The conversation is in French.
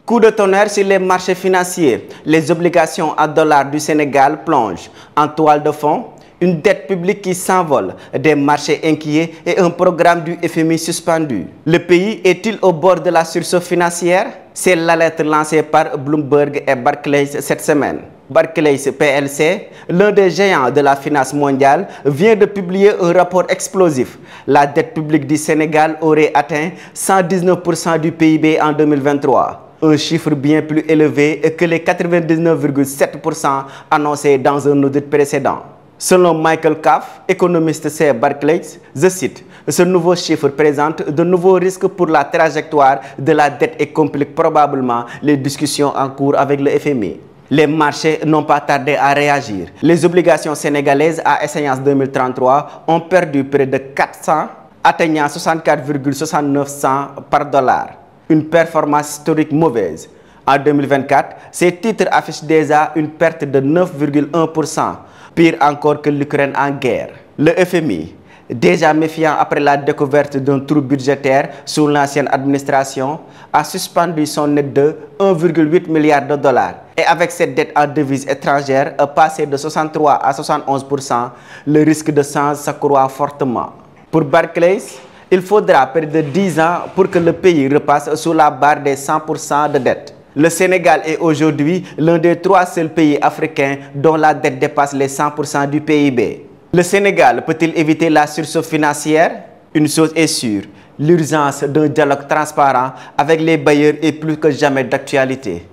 Coup de tonnerre sur les marchés financiers. Les obligations à dollars du Sénégal plongent en toile de fond. Une dette publique qui s'envole, des marchés inquiets et un programme du FMI suspendu. Le pays est-il au bord de la surchauffe financière? C'est l'alerte lancée par Bloomberg et Barclays cette semaine. Barclays PLC, l'un des géants de la finance mondiale, vient de publier un rapport explosif. La dette publique du Sénégal aurait atteint 119% du PIB en 2023. Un chiffre bien plus élevé que les 99,7% annoncés dans un audit précédent. Selon Michael Kaff, économiste chez Barclays, je cite, « Ce nouveau chiffre présente de nouveaux risques pour la trajectoire de la dette et complique probablement les discussions en cours avec le FMI. » Les marchés n'ont pas tardé à réagir. Les obligations sénégalaises à échéance 2033 ont perdu près de 400, atteignant 64,69 par dollar. Une performance historique mauvaise. En 2024, ces titres affichent déjà une perte de 9,1%, pire encore que l'Ukraine en guerre. Le FMI, déjà méfiant après la découverte d'un trou budgétaire sous l'ancienne administration, a suspendu son aide de 1,8 milliard de dollars. Et avec cette dette en devises étrangères passée de 63 à 71%, le risque de change s'accroît fortement. Pour Barclays, il faudra près de 10 ans pour que le pays repasse sous la barre des 100% de dette. Le Sénégal est aujourd'hui l'un des 3 seuls pays africains dont la dette dépasse les 100% du PIB. Le Sénégal peut-il éviter la surchauffe financière? Une chose est sûre, l'urgence d'un dialogue transparent avec les bailleurs est plus que jamais d'actualité.